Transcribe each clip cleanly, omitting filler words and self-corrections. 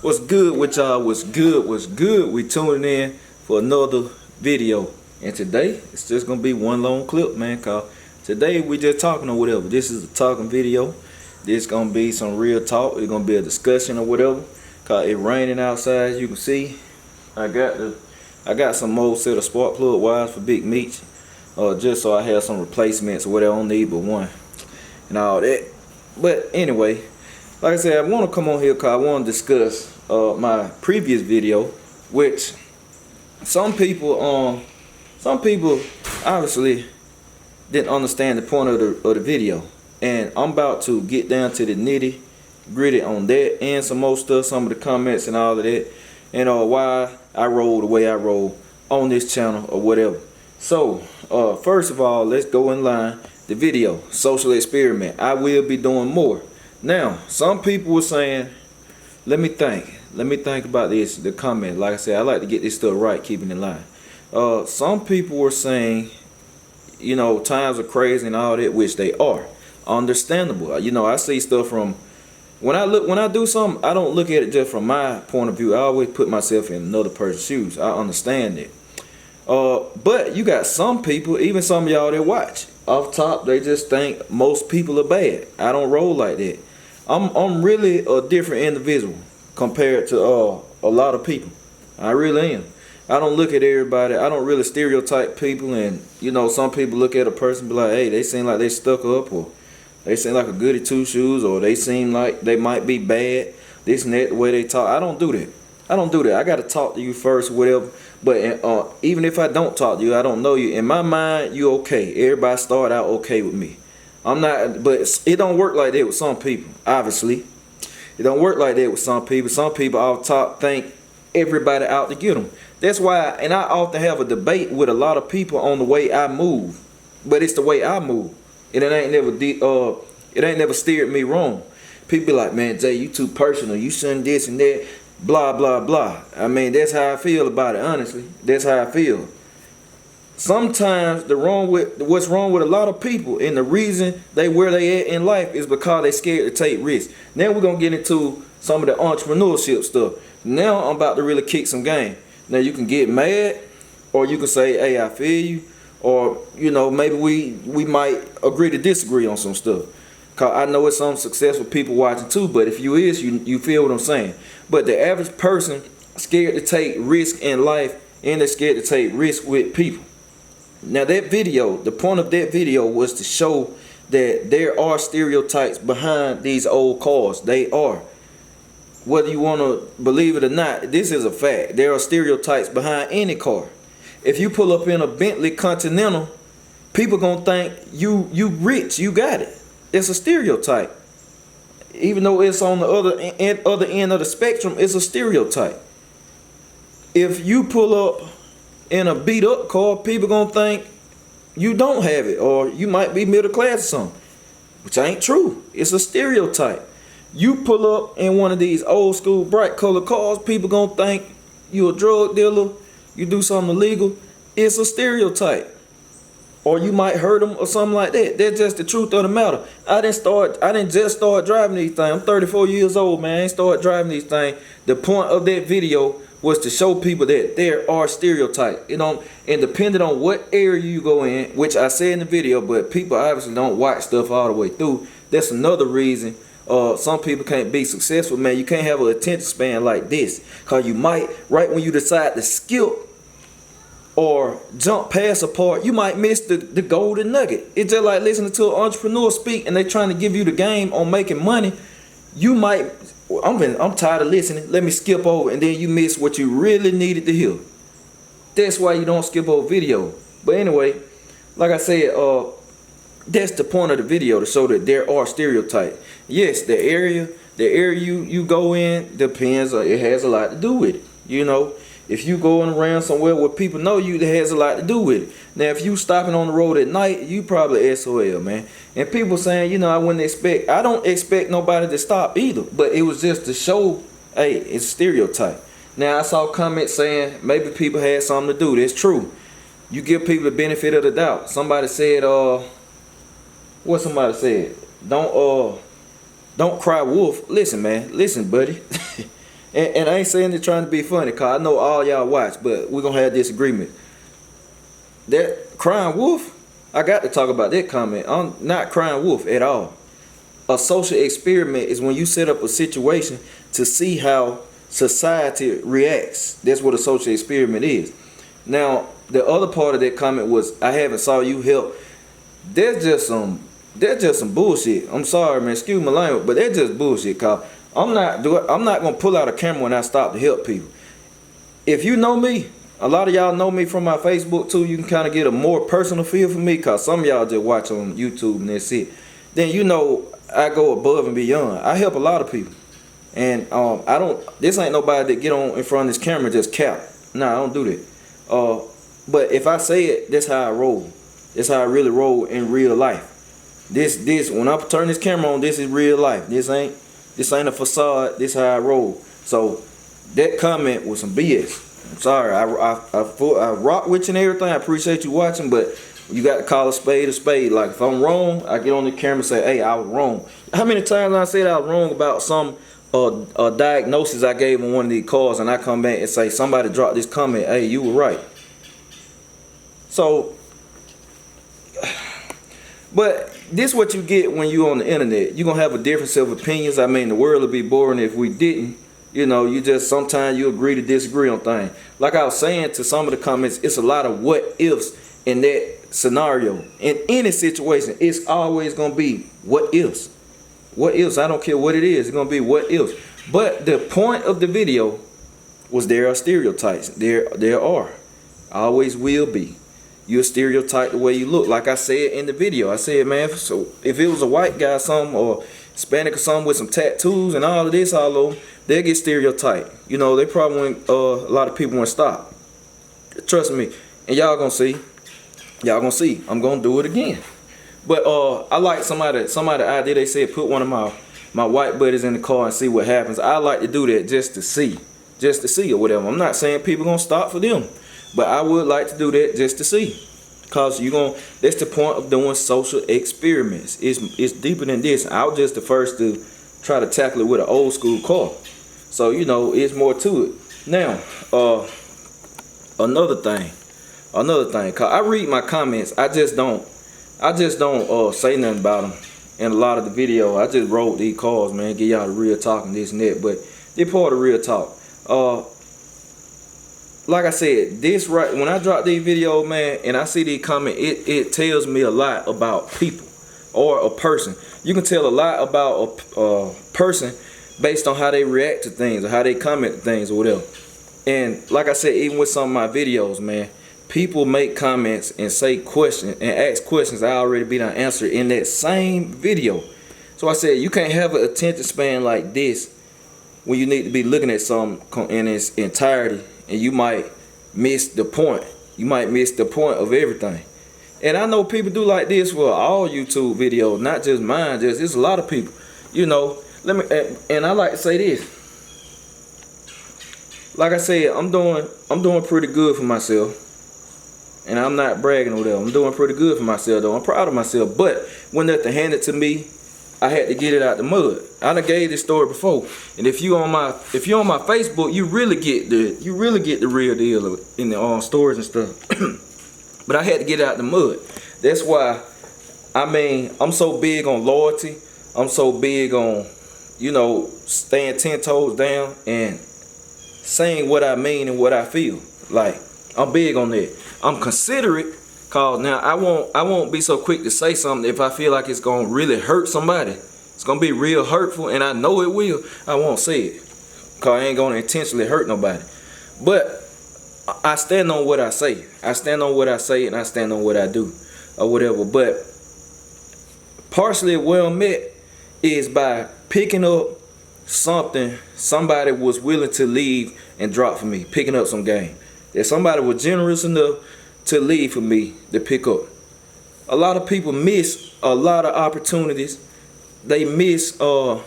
What's good with y'all? What's good? We tuning in for another video. And today, it's just gonna be one long clip, man, cause today we just talking or whatever. This is a talking video. This gonna be some real talk. It's gonna be a discussion or whatever. Cause it raining outside, as you can see. I got some more set of spark plug wires for Big Meech. Just so I have some replacements or whatever. I don't need but one. And all that. But anyway, like I said, I want to come on here because I want to discuss my previous video, which some people obviously didn't understand the point of the video, and I'm about to get down to the nitty gritty on that and some more stuff, some of the comments and all of that, and why I roll the way I roll on this channel or whatever. So first of all, let's go in line. The video, social experiment. I will be doing more. Now, some people were saying, let me think about this, the comment. Like I said, I like to get this stuff right, keeping in line. Some people were saying, you know, times are crazy and all that, which they are. Understandable. You know, I see stuff from, when I do something, I don't look at it just from my point of view. I always put myself in another person's shoes. I understand it. But you got some people, even some of y'all that watch, off top, they just think most people are bad. I don't roll like that. I'm really a different individual compared to a lot of people. I really am. I don't look at everybody. I don't really stereotype people. And you know, some people look at a person and be like, hey, they seem like they stuck up, or they seem like a goody two shoes, or they seem like they might be bad, this and that, the way they talk. I don't do that. I got to talk to you first, whatever. But even if I don't talk to you, I don't know you. In my mind, you okay. Everybody start out okay with me. I'm not, but it don't work like that with some people. Obviously, it don't work like that with some people. Some people off top think everybody out to get them. That's why, and I often have a debate with a lot of people on the way I move. But it's the way I move, and it ain't never steered me wrong. People be like, man, Jay, you too personal. You shouldn't this and that. Blah blah blah. I mean, that's how I feel about it. Honestly, that's how I feel. Sometimes what's wrong with a lot of people, and the reason they where they at in life is because they scared to take risks. Now we're gonna get into some of the entrepreneurship stuff. Now I'm about to really kick some game. Now you can get mad, or you can say, hey, I feel you, or you know, maybe we might agree to disagree on some stuff. Cause I know it's some successful people watching too, but if you feel what I'm saying. But the average person scared to take risk in life, and they're scared to take risk with people. Now that video, the point of that video was to show that there are stereotypes behind these old cars. They are. Whether you want to believe it or not, this is a fact. There are stereotypes behind any car. If you pull up in a Bentley Continental, people gonna think you rich, you got it. It's a stereotype. Even though it's on the other end of the spectrum, it's a stereotype. If you pull up in a beat up car, people gonna think you don't have it, or you might be middle class or something, which ain't true. It's a stereotype. You pull up in one of these old school bright colored cars, people gonna think you a drug dealer, you do something illegal. It's a stereotype. Or you might hurt them or something like that. That's just the truth of the matter. I didn't just start driving these things. I'm 34 years old, man. I ain't started driving these things. The point of that video was to show people that there are stereotypes. You know, and depending on what area you go in, which I said in the video, but people obviously don't watch stuff all the way through. That's another reason some people can't be successful, man. You can't have an attention span like this. Because you might, right when you decide to skip or jump past a part, you might miss the golden nugget. It's just like listening to an entrepreneur speak and they trying to give you the game on making money. You might, I'm tired of listening, let me skip over, and then you miss what you really needed to hear. That's why you don't skip over video. But anyway, like I said, that's the point of the video, to show that there are stereotypes. Yes, the area you go in depends, it has a lot to do with it, you know. If you going around somewhere where people know you, that has a lot to do with it. Now, if you stopping on the road at night, you probably SOL, man. And people saying, you know, I don't expect nobody to stop either. But it was just to show, hey, it's a stereotype. Now, I saw comments saying maybe people had something to do. That's true. You give people the benefit of the doubt. Somebody said, what somebody said? Don't cry wolf. Listen, man. Listen, buddy. And I ain't saying it trying to be funny, cause I know all y'all watch, but we're gonna have disagreement. That crying wolf, I got to talk about that comment. I'm not crying wolf at all. A social experiment is when you set up a situation to see how society reacts. That's what a social experiment is. Now, the other part of that comment was, I haven't saw you help. That's just some bullshit. I'm sorry, man. Excuse my language, but that's just bullshit, cause I'm not gonna pull out a camera when I stop to help people. If you know me, a lot of y'all know me from my Facebook too. You can kind of get a more personal feel for me, cause some of y'all just watch on YouTube and that's it. Then you know I go above and beyond. I help a lot of people, and I don't. This ain't nobody that get on in front of this camera and just cap. Nah, I don't do that. But if I say it, that's how I roll. That's how I really roll in real life. This when I turn this camera on, this is real life. This ain't a facade. This how I roll. So that comment was some BS. I'm sorry. I rock with you and everything. I appreciate you watching, but you got to call a spade a spade. Like if I'm wrong, I get on the camera and say, "Hey, I was wrong." How many times I said I was wrong about some diagnosis I gave on one of these cars, and I come back and say somebody dropped this comment, "Hey, you were right." So, but this what you get when you on the internet. You're gonna have a difference of opinions. I mean, the world would be boring if we didn't. You know, you just sometimes you agree to disagree on things. Like I was saying to some of the comments, it's a lot of what ifs in that scenario. In any situation, it's always gonna be what ifs. What ifs? I don't care what it is. It's gonna be what ifs. But the point of the video was there are stereotypes. There are. Always will be. You a stereotype the way you look. Like I said in the video, I said, man, so if it was a white guy, something, or Hispanic or something with some tattoos and all of this all over, they'll get stereotyped. You know, they probably wouldn't, a lot of people won't stop. Trust me. And y'all gonna see. Y'all gonna see. I'm gonna do it again. But I like somebody idea. They said put one of my white buddies in the car and see what happens. I like to do that just to see or whatever. I'm not saying people gonna stop for them. But I would like to do that just to see, cause that's the point of doing social experiments. It's deeper than this. I was just the first to try to tackle it with an old school car, so you know it's more to it. Now, another thing, cause I read my comments. I just don't say nothing about them. In a lot of the video, I just wrote these calls, man, give y'all the real talk and this and that. But they're part of real talk. Like I said, when I drop these videos, man, and I see these comments, it tells me a lot about people or a person. You can tell a lot about a person based on how they react to things or how they comment to things or whatever. And like I said, even with some of my videos, man, people make comments and say questions and ask questions I already been answered in that same video. So I said, you can't have an attention span like this when you need to be looking at something in its entirety. And you might miss the point. You might miss the point of everything. And I know people do like this for all YouTube videos, not just mine. It's a lot of people. You know, and I like to say this. Like I said, I'm doing pretty good for myself. And I'm not bragging or whatever. I'm doing pretty good for myself though. I'm proud of myself. But when nothing handed to me, I had to get it out the mud. I done gave this story before, and if you on my Facebook, you really get the real deal in the stories and stuff. But I had to get it out the mud. That's why, I mean, I'm so big on loyalty. I'm so big on, you know, staying 10 toes down and saying what I mean and what I feel. Like, I'm big on that. I'm considerate. Cause now I won't be so quick to say something if I feel like it's gonna really hurt somebody. It's gonna be real hurtful, and I know it will. I won't say it, cause I ain't gonna intentionally hurt nobody. But I stand on what I say. I stand on what I say, and I stand on what I do, or whatever. But partially where I'm at is by picking up something somebody was willing to leave and drop for me. Picking up some game. That somebody was generous enough to leave for me to pick up. A lot of people miss a lot of opportunities. They miss a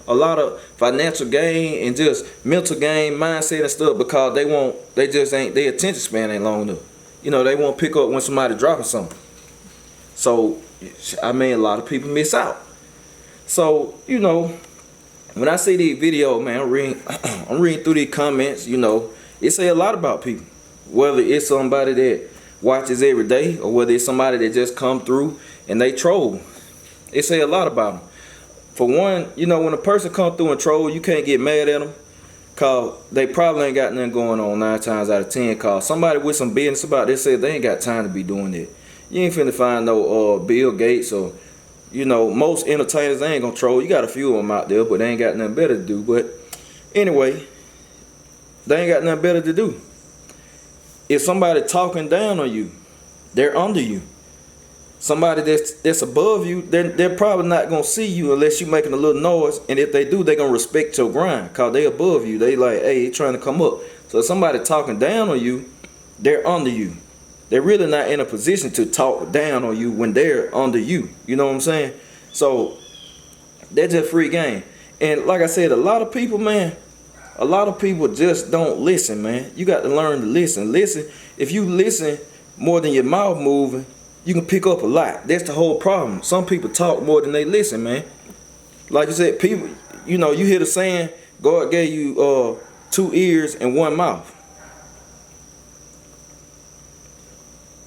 lot of financial gain and just mental gain, mindset and stuff because their attention span ain't long enough. You know, they won't pick up when somebody dropping something. So, I mean, a lot of people miss out. So, you know, when I see these videos, man, I'm reading through these comments, you know, it say a lot about people. Whether it's somebody that watches every day or whether it's somebody that just come through and they troll. It say a lot about them. For one, you know, when a person come through and troll, you can't get mad at them, cause they probably ain't got nothing going on 9 times out of 10. Cause somebody with some business about this said they ain't got time to be doing that. You ain't finna find no Bill Gates or, you know, most entertainers, they ain't gonna troll. You got a few of them out there, but they ain't got nothing better to do. But anyway, they ain't got nothing better to do. If somebody talking down on you, they're under you. Somebody that's above you, they're probably not gonna see you unless you making a little noise. And if they do, they gonna respect your grind, cause they above you. They like, hey, he trying to come up. So if somebody talking down on you, they're under you. They're really not in a position to talk down on you when they're under you. You know what I'm saying? So they're just free game. And like I said, a lot of people, man, a lot of people just don't listen, man. You got to learn to listen. Listen. If you listen more than your mouth moving, you can pick up a lot. That's the whole problem. Some people talk more than they listen, man. Like you said, people, you know, you hear the saying, God gave you 2 ears and 1 mouth.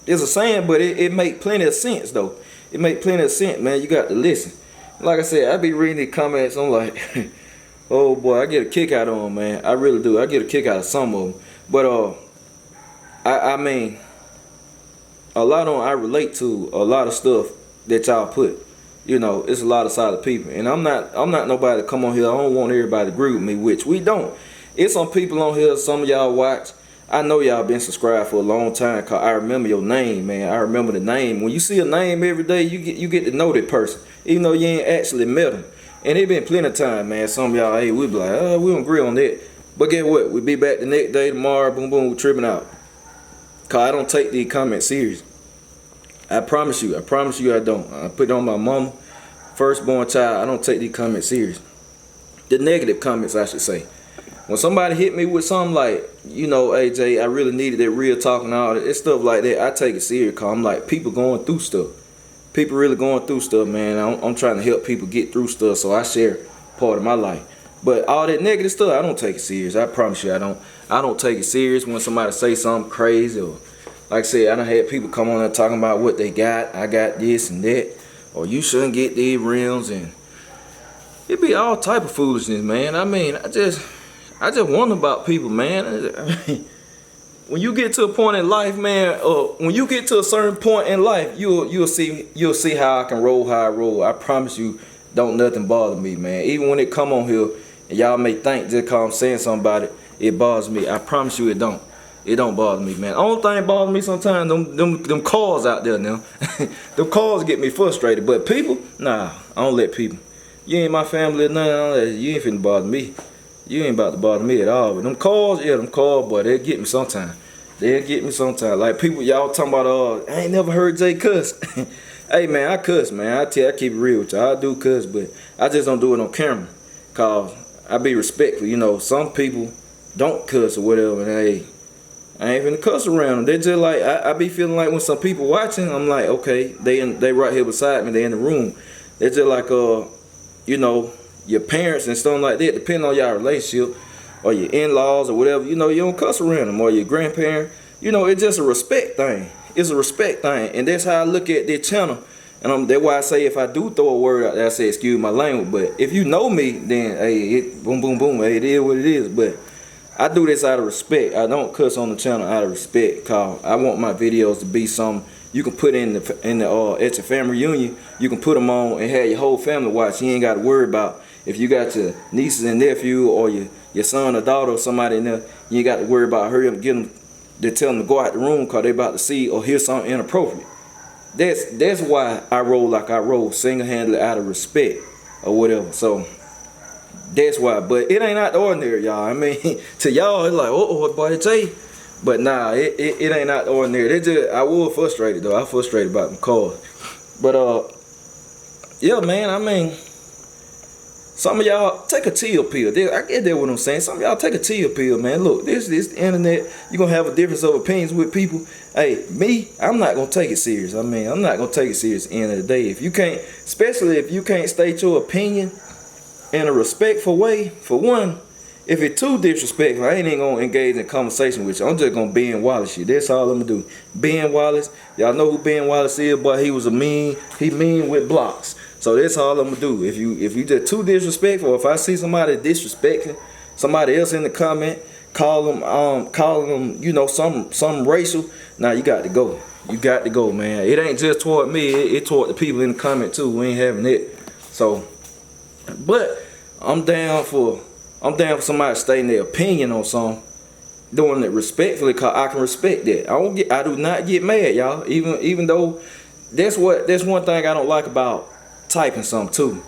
It's a saying, but it make plenty of sense, though. It make plenty of sense, man. You got to listen. Like I said, I be reading these comments. I'm like, oh boy, I get a kick out of them, man. I really do. I get a kick out of some of them. But I mean, a lot of them I relate to a lot of stuff that y'all put. You know, it's a lot of solid people, and I'm not nobody to come on here. I don't want everybody to agree with me, which we don't. It's some people on here. Some of y'all watch. I know y'all been subscribed for a long time, cause I remember your name, man. I remember the name. When you see a name every day, you get to know that person, even though you ain't actually met them. And it been plenty of time, man. Some of y'all, hey, we be like, oh, we don't agree on that. But guess what? We be back the next day, tomorrow, boom, boom, we tripping out. Cause I don't take these comments serious. I promise you I don't. I put it on my mama, firstborn child. I don't take these comments serious. The negative comments, I should say. When somebody hit me with something like, you know, AJ, I really needed that real talk and all that, it's stuff like that, I take it serious, cause I'm like, people going through stuff. People really going through stuff, man. I'm trying to help people get through stuff, so I share part of my life. But all that negative stuff, I don't take it serious. I promise you, I don't take it serious when somebody say something crazy, or like I said, I done had people come on there talking about what they got. I got this and that, or you shouldn't get these rims, and it be all type of foolishness, man. I mean, I just wonder about people, man. I mean, when you get to a point in life, man, when you get to a certain point in life, you'll see how I can roll, how I roll. I promise you, don't nothing bother me, man. Even when it come on here, and y'all may think just cause I'm saying something about it, it bothers me. I promise you, it don't. It don't bother me, man. Only thing bothers me sometimes, them calls out there now. Them calls get me frustrated. But people, nah, I don't let people. You ain't my family or nothing. You ain't finna bother me. You ain't about to bother me at all. But them calls, yeah, them calls, boy, they'll get me sometime. They'll get me sometime. Like people, y'all talking about, I ain't never heard Jay cuss. Hey, man, I cuss, man. I keep it real with y'all. I do cuss, but I just don't do it on camera. Cause I be respectful. You know, some people don't cuss or whatever, and hey, I ain't finna cuss around them. They just like, I be feeling like when some people watching, I'm like, okay, they right here beside me, they in the room. They're just like, you know, your parents and stuff like that, depending on your relationship, or your in-laws or whatever, you know, you don't cuss around them, or your grandparent. You know, it's just a respect thing. It's a respect thing, and that's how I look at this channel. And that's why I say if I do throw a word out there, I say excuse my language. But if you know me, then hey, boom, boom, boom, hey, it is what it is. But I do this out of respect. I don't cuss on the channel out of respect, cause I want my videos to be something you can put in the at your family reunion. You can put them on and have your whole family watch. You ain't got to worry about if you got your nieces and nephew or your son or daughter or somebody in there. You ain't got to worry about hurry up and get them. They tell them to go out the room cause they about to see or hear something inappropriate. That's why I roll like I roll, single-handedly out of respect or whatever. So that's why. But it ain't out the ordinary, y'all. I mean, to y'all, it's like, oh, boy, Jay. But nah, it ain't out the ordinary. I was frustrated though. I frustrated about them cars. But yeah, man. I mean, some of y'all take a chill pill. I get that what I'm saying. Some of y'all take a chill pill, man. Look, this the internet. You gonna have a difference of opinions with people. Hey, me, I'm not gonna take it serious. I mean, I'm not gonna take it serious at the end of the day. If you can't, especially if you can't state your opinion in a respectful way. For one, if it's too disrespectful, I ain't even gonna engage in conversation with you. I'm just gonna Ben Wallace you. That's all I'm gonna do. Ben Wallace, y'all know who Ben Wallace is, but he mean with blocks. So that's all I'm gonna do. If you just too disrespectful, or if I see somebody disrespecting somebody else in the comment, calling them, you know, some racial, now you got to go. You got to go, man. It ain't just toward me, it toward the people in the comment too. We ain't having it. So, but I'm down for somebody stating their opinion on something, doing it respectfully, cause I can respect that. I do not get mad, y'all. Even though that's one thing I don't like about typing something too.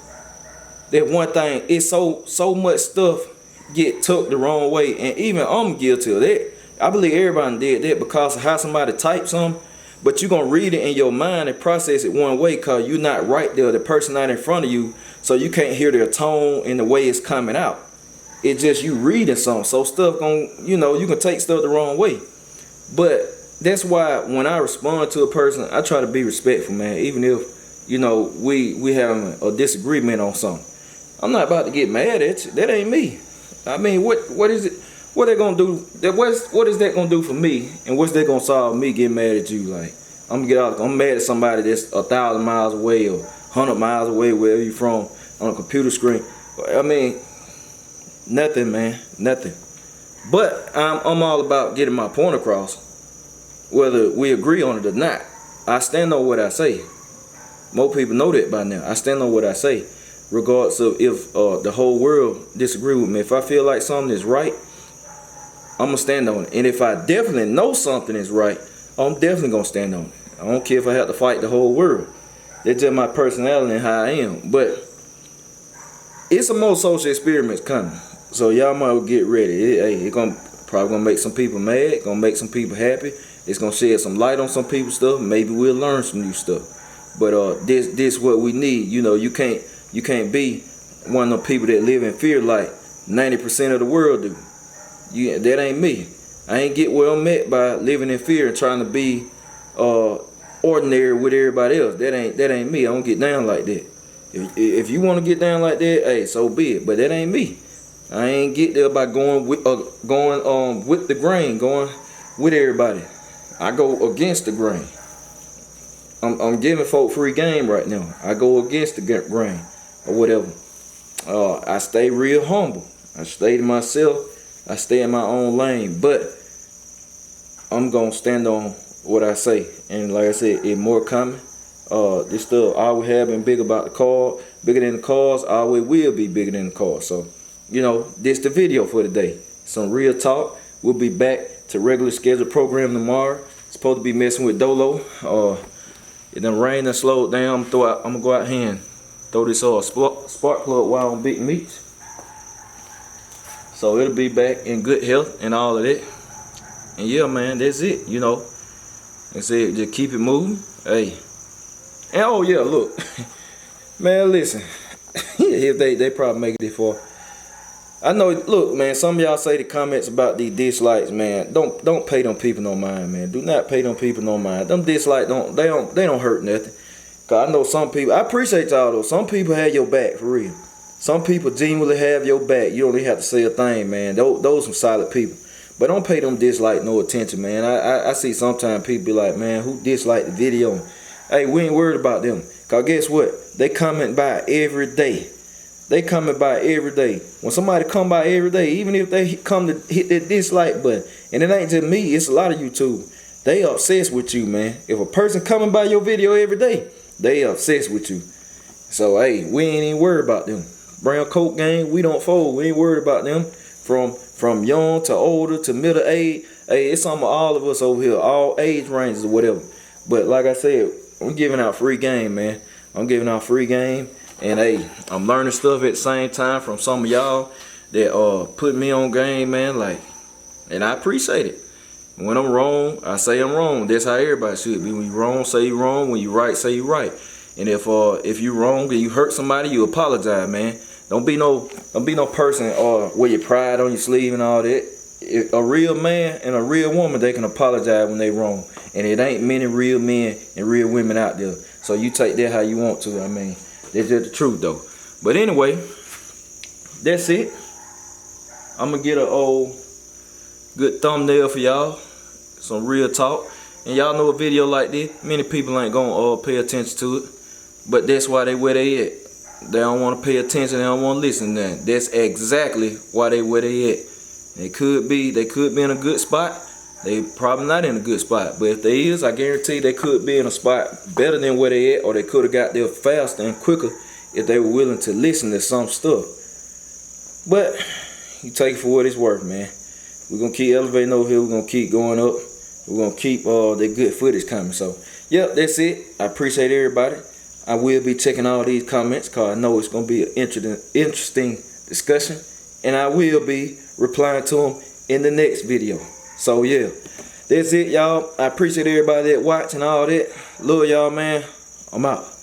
That one thing, it's so much stuff get took the wrong way, and even I'm guilty of that. I believe everybody did that because of how somebody typed something, but you're gonna read it in your mind and process it one way because you're not right there, the person not in front of you, so you can't hear their tone and the way it's coming out. It's just you reading something, so stuff you can take stuff the wrong way. But that's why when I respond to a person, I try to be respectful, man. Even if, you know, we having a disagreement on something, I'm not about to get mad at you. That ain't me. I mean, what is it? What they gonna do? What is that gonna do for me? And what's that gonna solve me getting mad at you? Like, I'm mad at somebody that's 1,000 miles away or 100 miles away, wherever you from, on a computer screen. I mean, nothing, man, nothing. But I'm all about getting my point across, whether we agree on it or not. I stand on what I say. Most people know that by now. I stand on what I say, regardless of if the whole world disagree with me. If I feel like something is right, I'm gonna stand on it. And if I definitely know something is right, I'm definitely gonna stand on it. I don't care if I have to fight the whole world. That's just my personality and how I am. But it's some more social experiments coming, so y'all might get ready. It's probably gonna make some people mad, gonna make some people happy. It's gonna shed some light on some people's stuff. Maybe we'll learn some new stuff. But this what we need. You know, you can't be one of the people that live in fear like 90% of the world do. That ain't me. I ain't get where I'm at by living in fear and trying to be ordinary with everybody else. That ain't me. I don't get down like that. If you want to get down like that, hey, so be it. But that ain't me. I ain't get there by going with the grain, going with everybody. I go against the grain. I'm giving folk free game right now. I go against the grain or whatever. I stay real humble. I stay to myself. I stay in my own lane. But I'm gonna stand on what I say. And like I said, it's more coming. This stuff always have been big about the car, bigger than the cars, always will be bigger than the cars. So, you know, this the video for today. Some real talk. We'll be back to regular scheduled program tomorrow. Supposed to be messing with Dolo. It done rained and slowed down. I'm gonna go out here and throw this spark plug while on Big Meats. So it'll be back in good health and all of that. And yeah, man, that's it. You know, that's it. Just keep it moving. Hey. And oh yeah, look, man, listen. If they probably make it far. I know. Look, man. Some of y'all say the comments about these dislikes, man. Don't pay them people no mind, man. Do not pay them people no mind. Them dislikes don't hurt nothing. Cause I know some people. I appreciate y'all though. Some people have your back for real. Some people genuinely have your back. You don't even have to say a thing, man. Those some solid people. But don't pay them dislike no attention, man. I see sometimes people be like, man, who disliked the video? Hey, we ain't worried about them. Cause guess what? They comment by every day. They coming by every day. When somebody come by every day, even if they come to hit that dislike button, and it ain't just me, it's a lot of YouTube. They obsessed with you, man. If a person coming by your video every day, they obsessed with you. So hey, we ain't even worried about them. Brown coat gang, we don't fold. We ain't worried about them. From young to older to middle age. Hey, it's some of all of us over here, all age ranges or whatever. But like I said, I'm giving out free game, man. I'm giving out free game. And hey, I'm learning stuff at the same time from some of y'all that put me on game, man. Like, and I appreciate it. When I'm wrong, I say I'm wrong. That's how everybody should be. When you wrong, say you wrong. When you right, say you right. And if you wrong and you hurt somebody, you apologize, man. Don't be no person wear your pride on your sleeve and all that. A real man and a real woman, they can apologize when they wrong. And it ain't many real men and real women out there. So you take that how you want to. I mean, that's just the truth though. But anyway, that's it. I'm gonna get a old good thumbnail for y'all, some real talk. And y'all know a video like this, many people ain't gonna pay attention to it, but that's why they where they at. They don't want to pay attention, they don't want to listen to that. That's exactly why they where they at. They could be in a good spot. They probably not in a good spot, but if they is, I guarantee they could be in a spot better than where they at, or they could have got there faster and quicker if they were willing to listen to some stuff. But you take it for what it's worth, man. We're gonna keep elevating over here. We're gonna keep going up. We're gonna keep the good footage coming. So, yep, that's it. I appreciate everybody. I will be checking all these comments because I know it's gonna be an interesting discussion, and I will be replying to them in the next video. So yeah, that's it, y'all. I appreciate everybody that watch and all that. Love y'all, man. I'm out.